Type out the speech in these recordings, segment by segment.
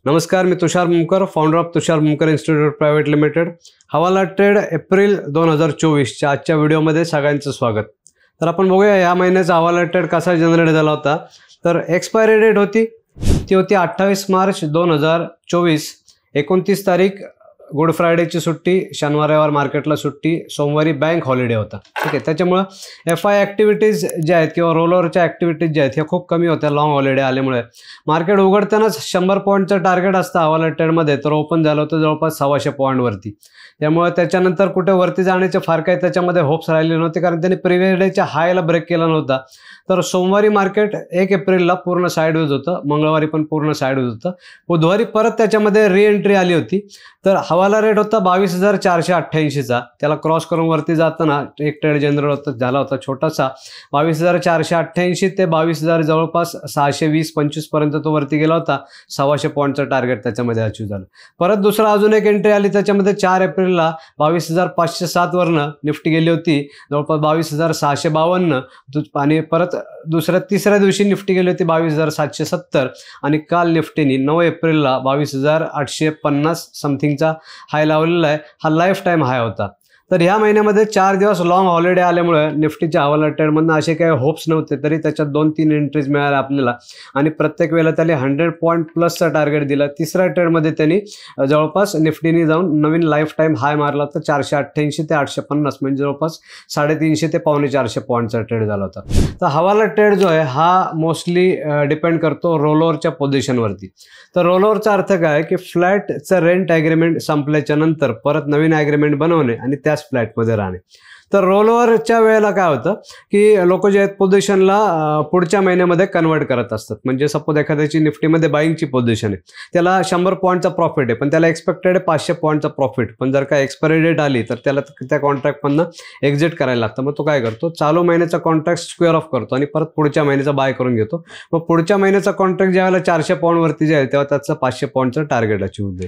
नमस्कार, मी Tushar Mumkar, founder of Tushar Mumkar institute private limited. हवाला ट्रेड एप्रिल 2024 च्या आजच्या व्हिडिओमध्ये सगळ्यांचं स्वागत। तर आपण बघूया या महिन्याचा हवाला ट्रेड कसा जनरेट झाला होता। तर एक्सपायरी डेट होती ती होती 28 मार्च 2024। 29 तारीख गुड फ्रायडेची सुट्टी, शनिवार रविवार मार्केटला सुट्टी, सोमवारी बँक हॉलिडे होता। ठीक आहे, त्याच्यामुळे एफआय ॲक्टिव्हिटीज ज्या आहेत किंवा रोलओव्हरच्या ॲक्टिव्हिटीज ज्या आहेत ह्या खूप कमी होत्या लॉंग हॉलिडे आल्यामुळे। मार्केट उघडतानाच 100 पॉईंटचं टार्गेट असतं हवाला ट्रेडमध्ये, तर ओपन झालं होतं जवळपास 1,600 पॉईंटवरती। त्यामुळे त्याच्यानंतर कुठे वरती जाण्याचे फार काही त्याच्यामध्ये होप्स राहिले नव्हते, कारण त्यांनी प्रिव्हियस डेच्या हायला ब्रेक केला नव्हता। तर सोमवारी मार्केट 1 एप्रिलला पूर्ण साईडवेज होतं, मंगळवारी पण पूर्ण साईडवेज होतं, बुधवारी परत त्याच्यामध्ये रीएंट्री आली होती। तर हवाला रेट होता 22,488चा, त्याला क्रॉस करून वरती जाताना एक ट्रेड जनरेट झाला होता छोटासा 22,488 ते 22,000 जवळपास 620-25 पर्यंत तो वरती गेला होता। 1,600 पॉईंटचं टार्गेट त्याच्यामध्ये अचीव झालं। परत दुसरा अजून एक एंट्री आली त्याच्यामध्ये 4 एप्रिलला 22,507 वरनं निफ्टी गेली होती जवळपास 22,652 आणि परत तिसऱ्या दिवशी निफ्टी गेली होती 22,770 आणि काल निफ्टीने 9 एप्रिलला 22,850 समथिंगचा हाय लावलेला आहे। हा लाईफ टाईम हाय होता। तर ह्या महिन्यामध्ये 4 दिवस लॉंग हॉलिडे आल्यामुळे निफ्टीच्या हवाला ट्रेडमधनं असे काही होप्स नव्हते, तरी त्याच्यात 2-3 एंट्रीज मिळाल्या आपल्याला आणि प्रत्येक वेळेला त्याने 100 पॉईंट प्लसचा टार्गेट दिला। तिसऱ्या ट्रेडमध्ये त्यांनी जवळपास निफ्टीने जाऊन नवीन लाईफ टाईम हाय मारला होता 488 ते 850, म्हणजे जवळपास 350 ते 450 पॉईंटचा ट्रेड झाला होता। तर हवाला ट्रेड जो आहे हा मोस्टली डिपेंड करतो रोलओव्हरच्या पोझिशनवरती। तर रोलओव्हरचा अर्थ काय की फ्लॅटचं रेंट ॲग्रीमेंट संपल्याच्या नंतर परत नवीन ॲग्रीमेंट बनवणे आणि त्याच फ्लॅटमध्ये राहणे। तर रोलओव्हरच्या वेळेला काय होतं की लोक जे आहेत पोझिशनला पुढच्या महिन्यामध्ये कन्वर्ट करत असतात। म्हणजे सपोज एखाद्याची निफ्टीमध्ये बाईंगची पोझिशन आहे, त्याला 100 पॉईंटचा प्रॉफिट आहे, पण त्याला एक्सपेक्टेड आहे 500 पॉईंटचा प्रॉफिट, पण जर का एक्सपायरी डेट आली तर त्याला त्या कॉन्ट्रॅक्टमधनं एक्झिट करायला लागतं। मग तो काय करतो, चालू महिन्याचा कॉन्ट्रॅक्ट स्क्वेअर ऑफ करतो आणि परत पुढच्या महिन्याचा बाय करून घेतो। मग पुढच्या महिन्याचा कॉन्ट्रॅक्ट ज्यावेळेला 400 पॉईंटवरती जाईल तेव्हा त्याचं 500 पॉईंटचं टार्गेट अचीव होईल।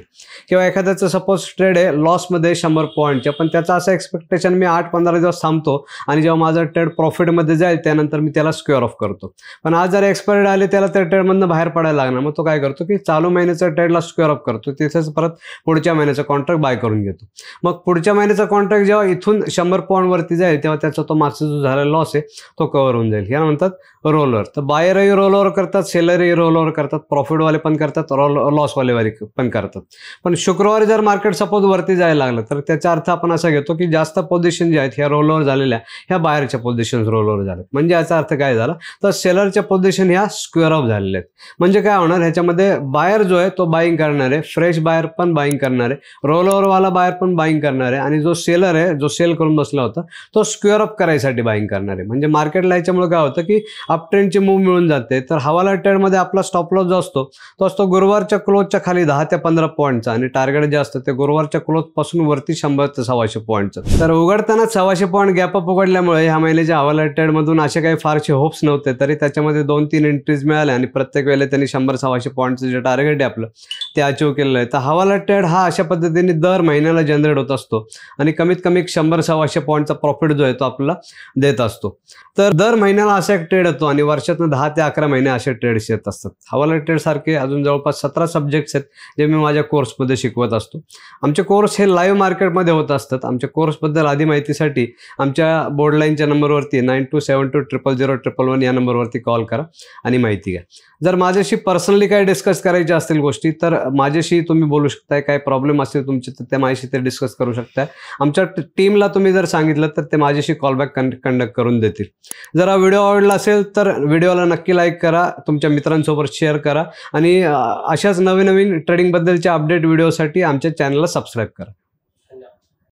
किंवा एखाद्याचं सपोज ट्रेड आहे लॉसमध्ये 100 पॉईंटच्या, पण त्याचं असं एक्सपेक्टेशन मी 8-15 दिवस थांबतो आणि जेव्हा माझा ट्रेड प्रॉफिटमध्ये जाईल त्यानंतर मी त्याला स्क्वेअर ऑफ करतो। पण आज जर एक्सपायरी आले त्याला त्या ट्रेडमधनं बाहेर पडायला लागणार, मग तो काय करतो की चालू महिन्याचा ट्रेडला स्क्वेअर ऑफ करतो, तिथेच परत पुढच्या महिन्याचा कॉन्ट्रॅक्ट बाय करून घेतो। मग पुढच्या महिन्याचा कॉन्ट्रॅक्ट जेव्हा इथून 100 पॉईंटवरती जाईल तेव्हा त्याचा तो मागचा जो झालेला लॉस आहे तो कव्हर होऊन जाईल। या म्हणतात रोलर। तर बायरही रोलओव्हर करतात, सेलरही रोलओव्हर करतात, प्रॉफिटवाले पण करतात, लॉसवाले पण करतात। पण शुक्रवारी जर मार्केट सपोज वरती जायला लागलं तर त्याचा अर्थ आपण असा घेतो की जास्त पोझिशन ज्या आहेत ह्या रोलओव्हर झालेल्या, ह्या बायरच्या पोझिशन रोलओव्हर झाल्या। म्हणजे याचा अर्थ काय झाला तर सेलरच्या पोझिशन ह्या स्क्वेअर ऑफ झालेल्या आहेत। म्हणजे काय होणार, ह्याच्यामध्ये बायर जो आहे तो बाईंग करणार आहे, फ्रेश बायर पण बाईंग करणार आहे, रोलओव्हरवाला बायर पण बाईंग करणार आहे आणि जो सेलर आहे जो सेल करून बसला होता तो स्क्वेअर ऑफ करायसाठी बाईंग करणार आहे। म्हणजे मार्केटला याच्यामुळे काय होतं की अप ट्रेंडची मूव मिळून जाते। तर हवाला ट्रेडमध्ये आपला स्टॉप लॉस जो असतो तो असतो गुरुवारच्या क्लोजच्या खाली 10 ते 15 पॉईंटचा आणि टार्गेट जे असतं ते गुरुवारच्या क्लोज पासून वरती 100 ते 1,600 पॉईंटचं। तर उघडताना 1,600 पॉईंट गॅप अप उघडल्यामुळे ह्या महिन्याच्या हवाला ट्रेडमधून असे काही फारसे होप्स नव्हते, तरी त्याच्यामध्ये 2-3 एंट्रीज मिळाल्या आणि प्रत्येक वेळेला त्यांनी 100-1,600 पॉईंटचं जे टार्गेट आहे आपलं ते अचीव केलेलं आहे। तर हवाला ट्रेड हा अशा पद्धतीने दर महिन्याला जनरेट होत असतो आणि कमीत कमी 100-1,600 पॉईंटचा प्रॉफिट जो आहे तो आपल्याला देत असतो। तर दर महिन्याला असा एक ट्रेड येतो आणि वर्षातून 10 ते 11 महिने असे ट्रेड्स येत असतात। हवाला ट्रेड सारखे अजून जवळपास 17 सब्जेक्ट्स आहेत जे मी माझ्या कोर्समध्ये शिकवत असतो। आमचे कोर्स हे लाईव्ह मार्केटमध्ये होत असतात। आमच्या कोर्सबद्दल आधी माहितीसाठी आमच्या बोर्डलाईनच्या नंबरवरती 9272000111 या नंबरवरती कॉल करा आणि माहिती घ्या। जर माझ्याशी पर्सनली काही डिस्कस करायचे असतील गोष्टी तर माझ्याशी तुम्ही बोलू शकताय, काय प्रॉब्लेम असतील तुमचे तर ते माझ्याशी ते डिस्कस करू शकताय। आमच्या टीमला तुम्ही जर सांगितलं तर ते माझ्याशी कॉलबॅक कंडक्ट करून देतील। जर हा व्हिडिओ आवडला असेल तर व्हिडिओला नक्की लाईक करा, तुमच्या मित्रांसोबत शेअर करा आणि अशाच नवीन ट्रेडिंगबद्दलच्या अपडेट व्हिडिओसाठी आमच्या चॅनलला सबस्क्राईब करा।